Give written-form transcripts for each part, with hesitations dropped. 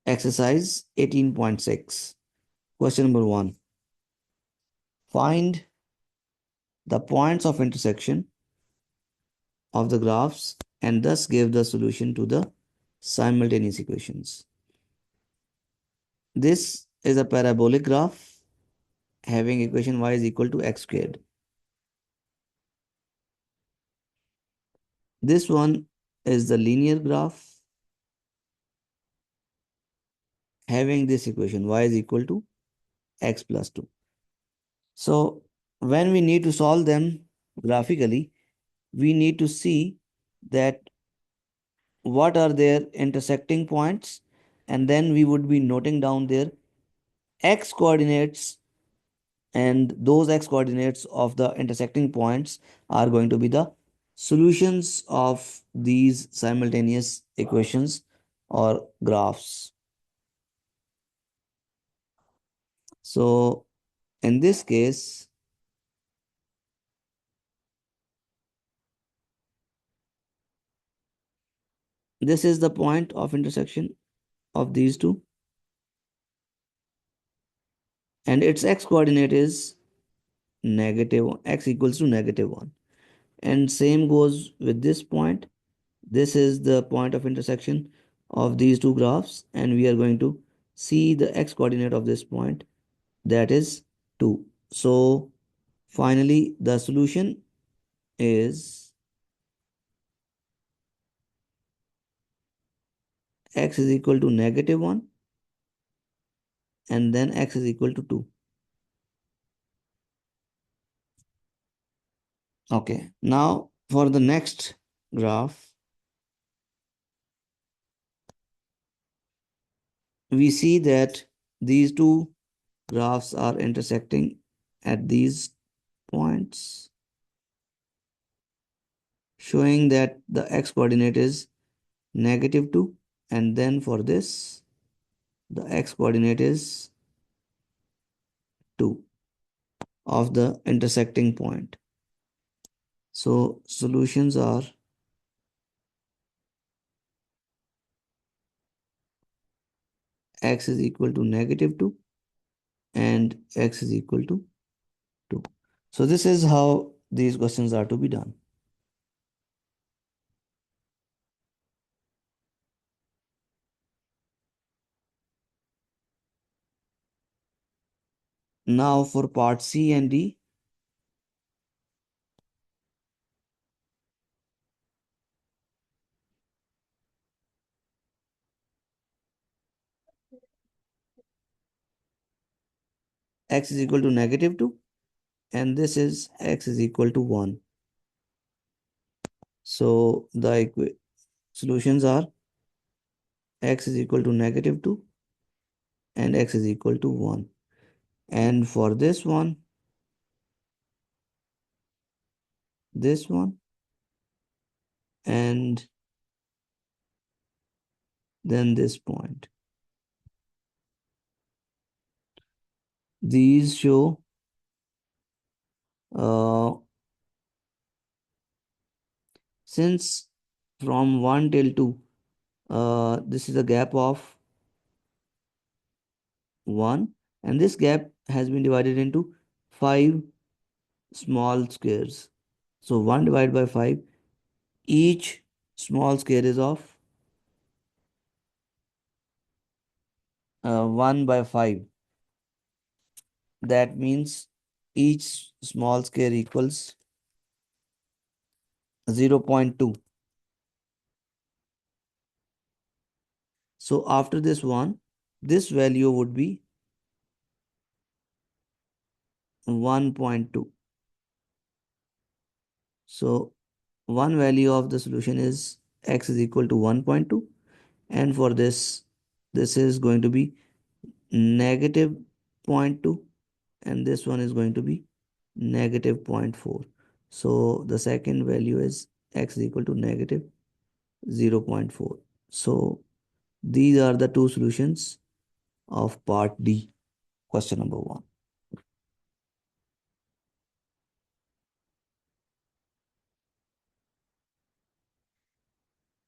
Exercise 18.6. Question number 1. Find the points of intersection of the graphs and thus give the solution to the simultaneous equations. This is a parabolic graph having equation y is equal to x squared. This one is the linear graph having this equation y is equal to x plus 2. So when we need to solve them graphically, we need to see that what are their intersecting points, and then we would be noting down their x coordinates, and those x coordinates of the intersecting points are going to be the solutions of these simultaneous equations or graphs. So in this case, this is the point of intersection of these two, and its x coordinate is negative, x equals to -1. And same goes with this point. This is the point of intersection of these two graphs, and we are going to see the x coordinate of this point, that is 2. So finally the solution is x is equal to -1 and then x is equal to 2. Okay, now for the next graph, we see that these two graphs are intersecting at these points, showing that the x coordinate is -2, and then for this the x coordinate is 2 of the intersecting point. So solutions are x is equal to -2 and x is equal to 2. So this is how these questions are to be done. Now for part C and D, x is equal to -2 and this is x is equal to 1. So the solutions are x is equal to -2 and x is equal to 1. And for this one, this one, and then this point. These show since from 1 till 2, this is a gap of 1, and this gap has been divided into 5 small squares. So 1 divided by 5, each small square is of 1 by 5. That means each small square equals 0.2. So after this one, this value would be 1.2. So one value of the solution is x is equal to 1.2, and for this is going to be -0.2, and this one is going to be -0.4. So the second value is x is equal to -0.4. So these are the two solutions of part D, question number 1.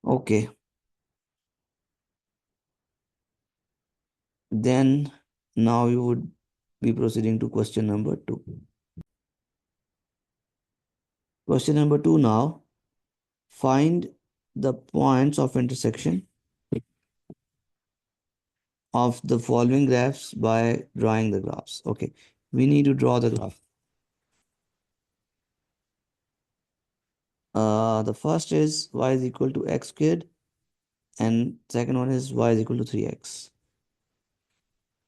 Okay, Then now you would be proceeding to question number 2. Question number 2 now. Find the points of intersection of the following graphs by drawing the graphs. Okay, we need to draw the graph. The first is y is equal to x squared, and second one is y is equal to 3x.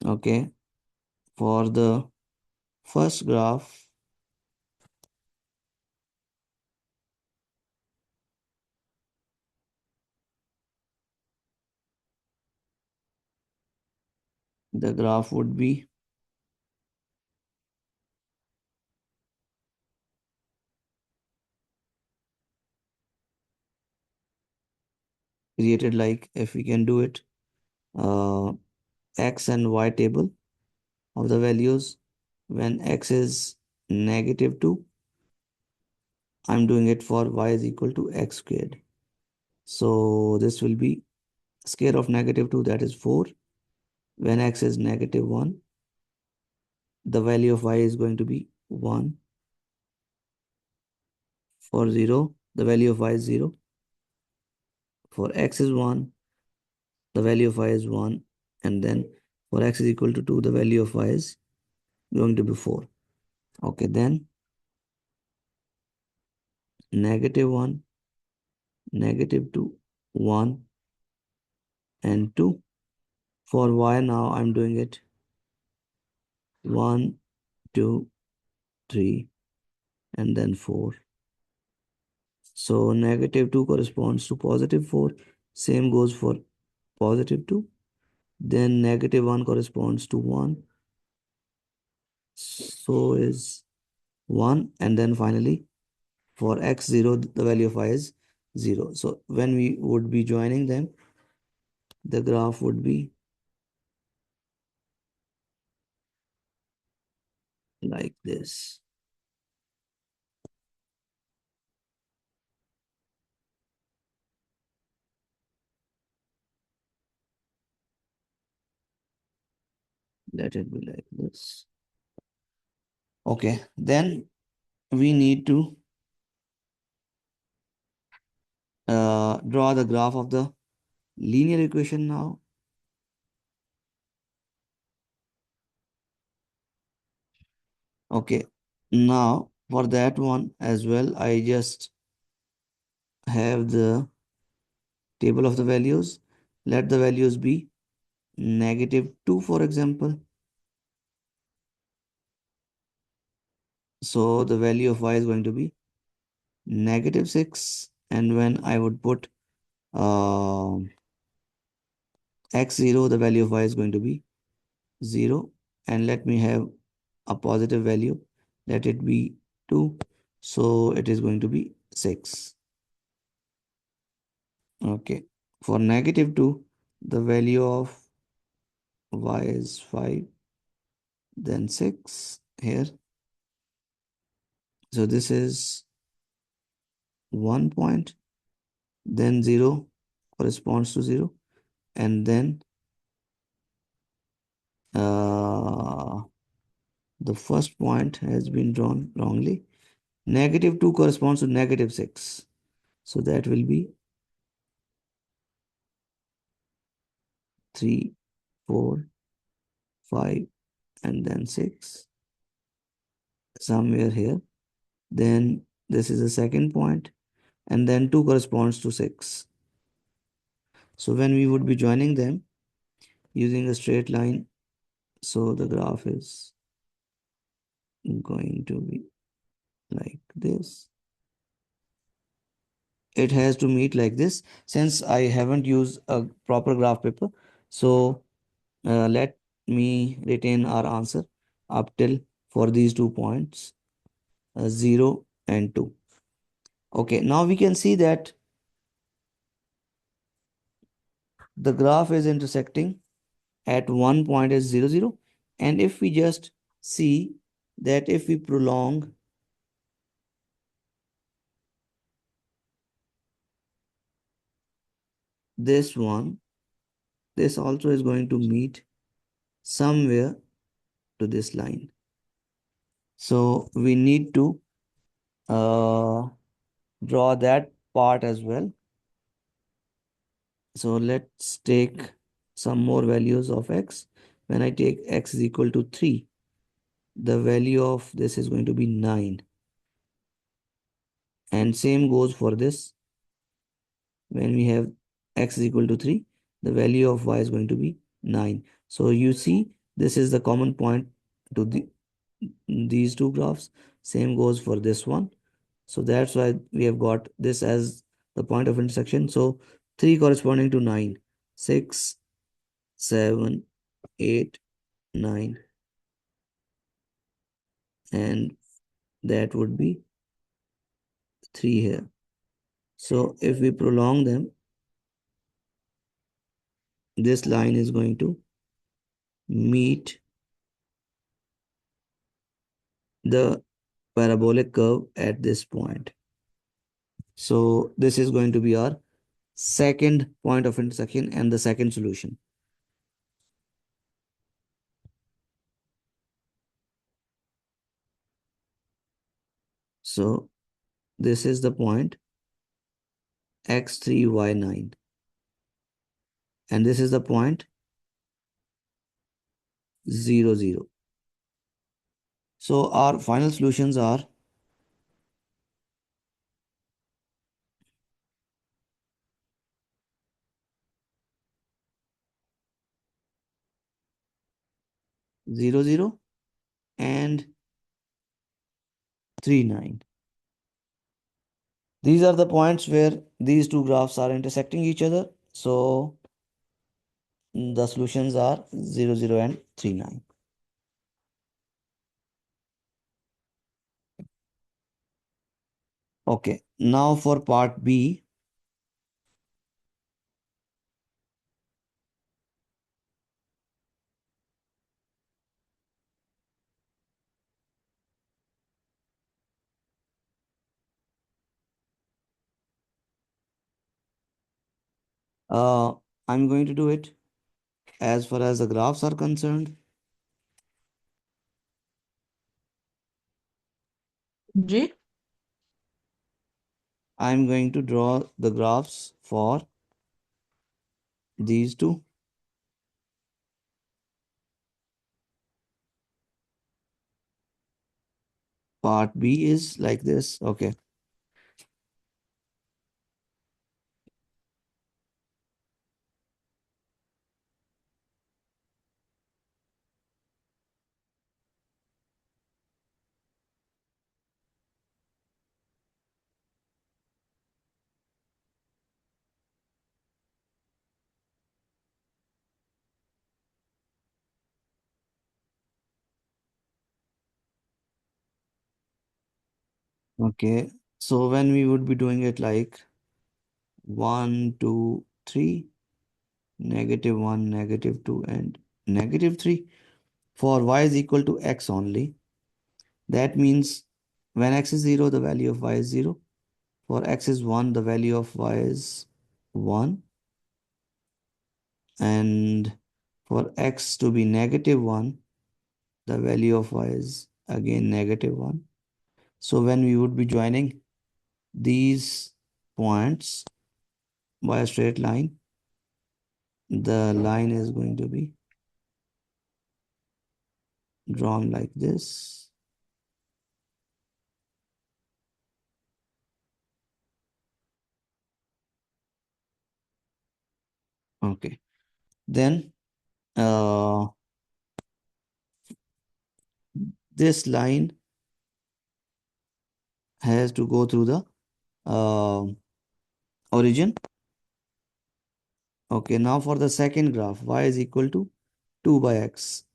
Okay, for the first graph, the graph would be created like, if we can do it, uh, x and y table of the values. When x is -2, I'm doing it for y is equal to x squared. So this will be square of -2, that is 4. When x is -1, the value of y is going to be 1. For 0, the value of y is 0. For x is 1, the value of y is 1. And then for x is equal to 2, the value of y is going to be 4. Okay, then -1, -2, 1, and 2. For y now, I'm doing it 1, 2, 3, and then 4. So -2 corresponds to +4. Same goes for +2. Then -1 corresponds to 1. So is 1. And then finally, for x0, the value of y is 0. So when we would be joining them, the graph would be like this. Let it be like this. Okay, then we need to draw the graph of the linear equation now. Okay, now for that one as well, I just have the table of the values. Let the values be -2, for example. So the value of y is going to be -6. And when I would put uh, x0, the value of y is going to be 0. And let me have a positive value. Let it be 2. So it is going to be 6. Okay. For -2, the value of y is 5, then 6 here. So this is 1 point, then 0 corresponds to 0. And then the first point has been drawn wrongly. -2 corresponds to -6. So that will be 3, 4, 5, and then 6 somewhere here. Then this is the second point, and then 2 corresponds to 6. So when we would be joining them using a straight line, so the graph is going to be like this. It has to meet like this. Since I haven't used a proper graph paper, so let me retain our answer up till for these 2 points, 0 and 2. Okay, now we can see that the graph is intersecting at one point is 0, 0. And if we just see that if we prolong this one, this also is going to meet somewhere to this line. So we need to draw that part as well. So let's take some more values of x. When I take x is equal to 3, the value of this is going to be 9. And same goes for this. When we have x is equal to 3, the value of y is going to be 9. So you see, this is the common point to these two graphs. Same goes for this one. So that's why we have got this as the point of intersection. So 3 corresponding to 9, 6, 7, 8, 9, and that would be 3 here. So if we prolong them, this line is going to meet the parabolic curve at this point. So this is going to be our second point of intersection and the second solution. So this is the point x3, y9. And this is the point 0, 0. So our final solutions are 0, 0 and 3, 9. These are the points where these two graphs are intersecting each other. So the solutions are 0, 0 and 3, 9. Okay, now for part B, uh, I'm going to do it as far as the graphs are concerned. Ji I'm going to draw the graphs for these two. Part B is like this. Okay. Okay. So when we would be doing it like 1, 2, 3, -1, -2, and -3 for y is equal to x only. That means when x is 0, the value of y is 0. For x is 1, the value of y is 1. And for x to be -1, the value of y is again -1. So when we would be joining these points by a straight line, the line is going to be drawn like this. Okay. Then this line has to go through the origin. Okay, now for the second graph, y is equal to 2 by x.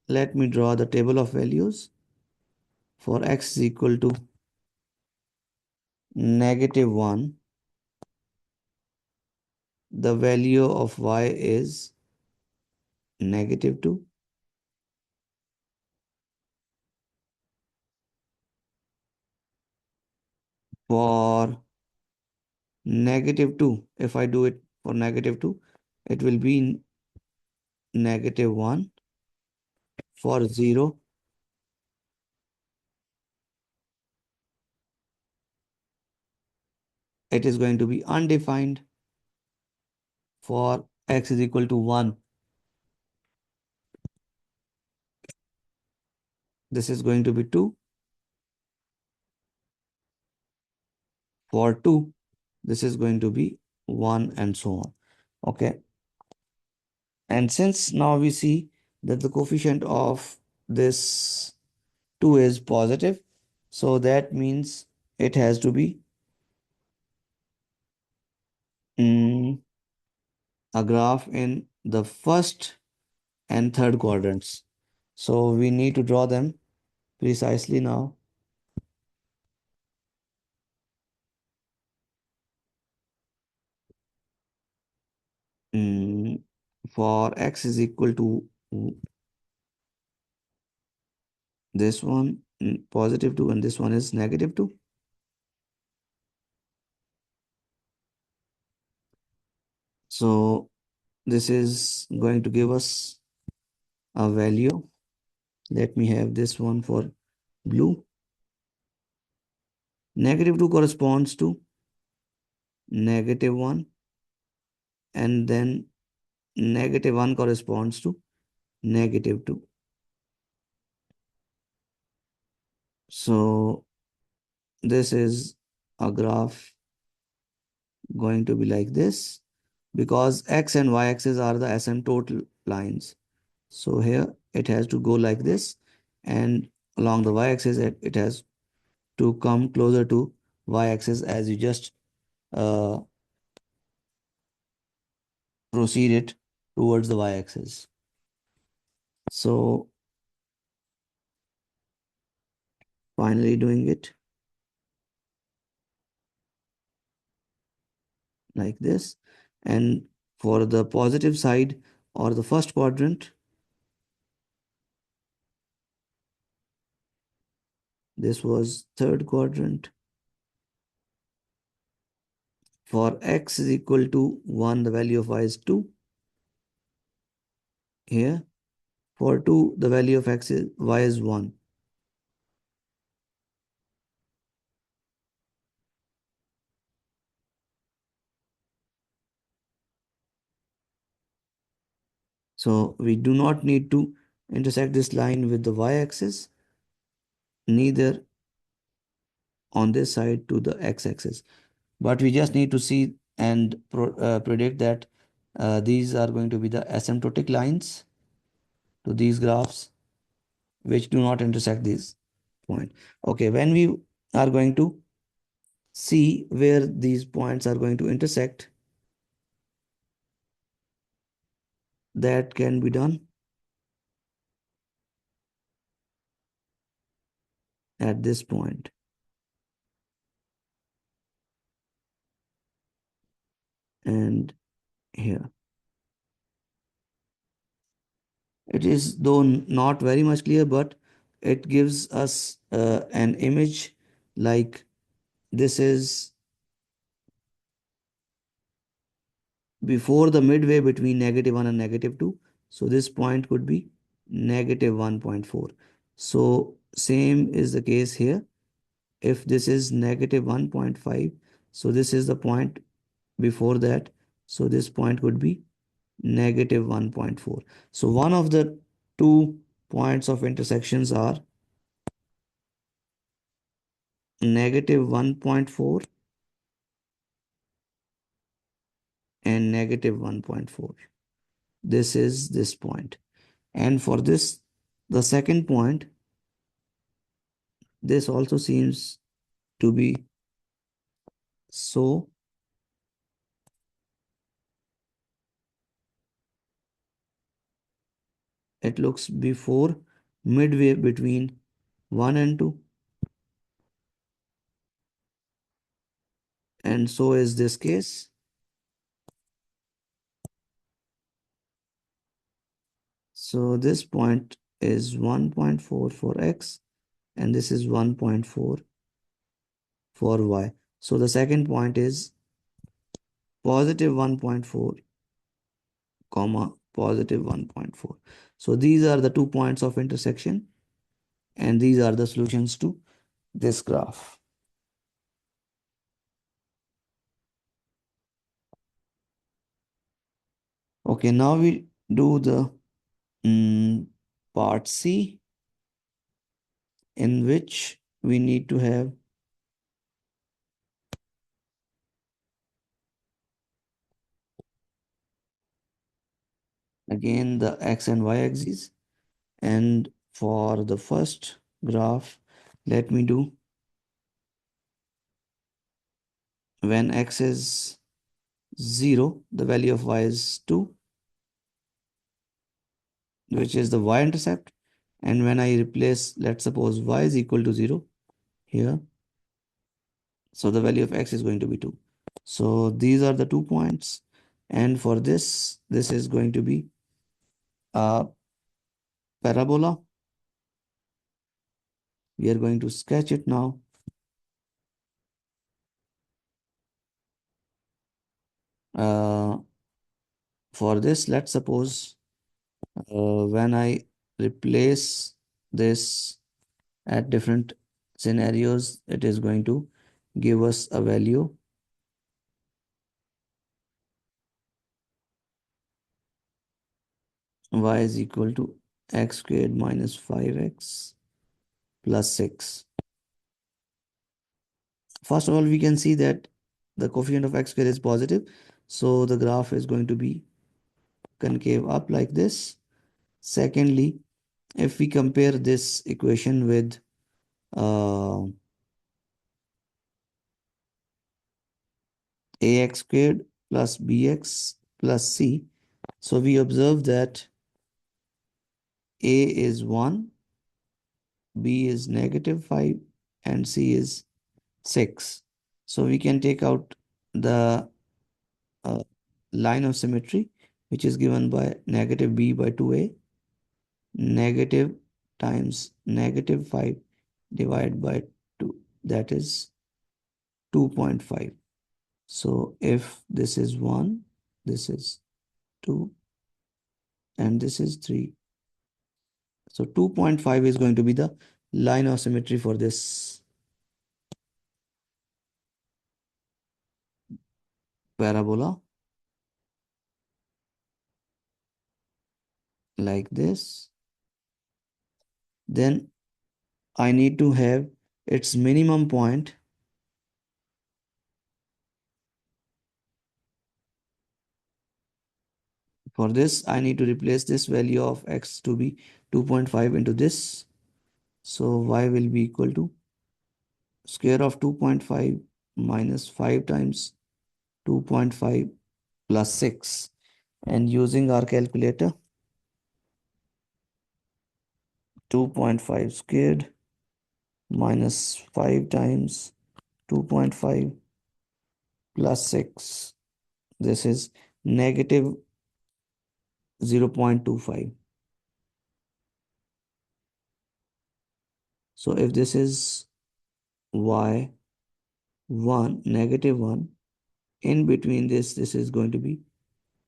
Let me draw the table of values. For x is equal to -1, the value of y is -2. For -2, if I do it for -2, it will be -1. For 0, it is going to be undefined. For x is equal to 1, this is going to be 2. For 2, this is going to be 1, and so on. Okay. And since now we see that the coefficient of this 2 is positive, so that means it has to be a graph in the first and third quadrants. So we need to draw them precisely now. Mm, for x is equal to this one, positive 2, and this one is negative 2. So this is going to give us a value. Let me have this one for blue. Negative 2 corresponds to negative 1, and then negative 1 corresponds to negative 2. So this is a graph going to be like this, because x and y axis are the asymptotal lines. So here it has to go like this, and along the y axis it has to come closer to y axis as you just uh, proceed it towards the y axis. So finally doing it like this, and for the positive side or the first quadrant, this was third quadrant. For x is equal to 1, the value of y is 2 here. For 2, the value of x is y is 1. So we do not need to intersect this line with the y-axis, neither on this side to the x-axis. But we just need to see and predict that these are going to be the asymptotic lines to these graphs, which do not intersect these points. Okay, when we are going to see where these points are going to intersect, that can be done at this point. And here. It is though not very much clear, but it gives us an image like this is before the midway between -1 and -2. So this point could be -1.4. So same is the case here. If this is -1.5, so this is the point before that. So this point could be -1.4. So one of the two points of intersections are -1.4 and -1.4. This is this point. And for this, the second point, this also seems to be so. It looks before midway between 1 and 2. And so is this case. So this point is 1.4 for x, and this is 1.4 for y. So the second point is +1.4, positive 1.4. So these are the 2 points of intersection, and these are the solutions to this graph. Okay, now we do the part C, in which we need to have again the x and y axes. And for the first graph, let me do when x is 0, the value of y is 2, which is the y-intercept. And when I replace, let's suppose y is equal to 0 here, so the value of x is going to be 2. So these are the 2 points. And for this is going to be a parabola. We are going to sketch it now. For this, let's suppose when I replace this at different scenarios, it is going to give us a value y is equal to x squared minus 5x plus 6. First of all, we can see that the coefficient of x squared is positive, so the graph is going to be concave up like this. Secondly, if we compare this equation with ax squared plus bx plus c, so we observe that a is 1, b is -5, and c is 6. So we can take out the uh, line of symmetry, which is given by negative b by 2a, negative times -5 divided by 2, that is 2.5. So if this is 1, this is 2, and this is 3. So 2.5 is going to be the line of symmetry for this parabola, like this. Then I need to have its minimum point. For this, I need to replace this value of x to be 2.5 into this. So y will be equal to square of 2.5 minus 5 times 2.5 plus 6. And using our calculator, 2.5 squared minus 5 times 2.5 plus 6. This is negative 0.25. So if this is y1, -1, in between this is going to be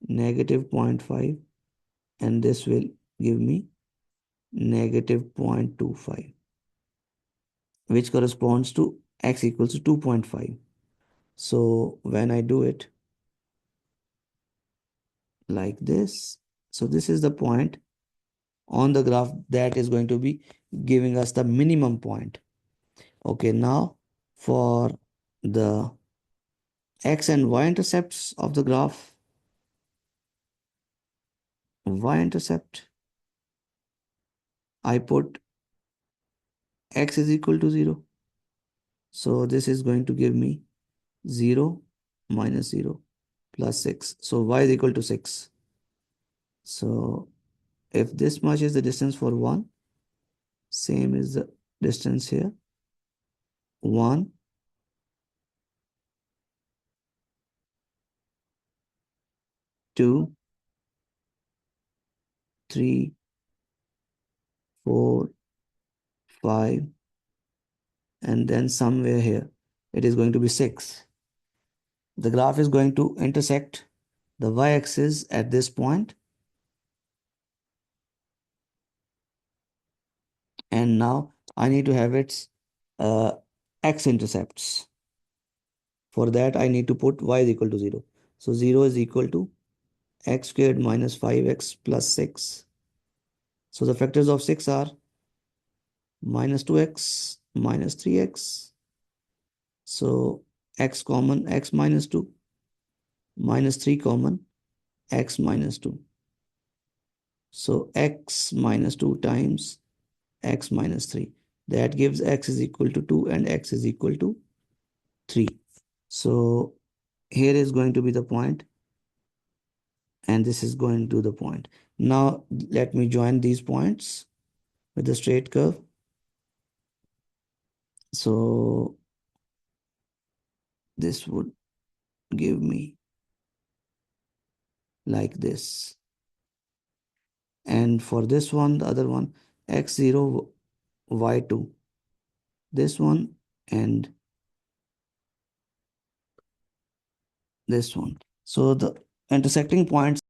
negative 0.5, and this will give me negative 0.25, which corresponds to x equals to 2.5. So when I do it like this, so this is the point on the graph that is going to be giving us the minimum point. Okay, now for the x and y intercepts of the graph, y-intercept, I put x is equal to 0. So this is going to give me 0 minus 0 plus 6. So y is equal to 6. So if this much is the distance for 1, same is the distance here. 1, 2, 3, 4, 5, and then somewhere here it is going to be 6. The graph is going to intersect the y-axis at this point, and now I need to have its x-intercepts. For that, I need to put y is equal to 0. So 0 is equal to x squared minus 5x plus 6. So the factors of 6 are minus 2x minus 3x. So x common, x minus 2, minus 3 common, x minus 2. So x minus 2 times x minus 3. That gives x is equal to 2 and x is equal to 3. So here is going to be the point, and this is going to the point. Now let me join these points with a straight curve. So this would give me like this. And for this one, the other one, x0, y2, this one and this one. So the intersecting points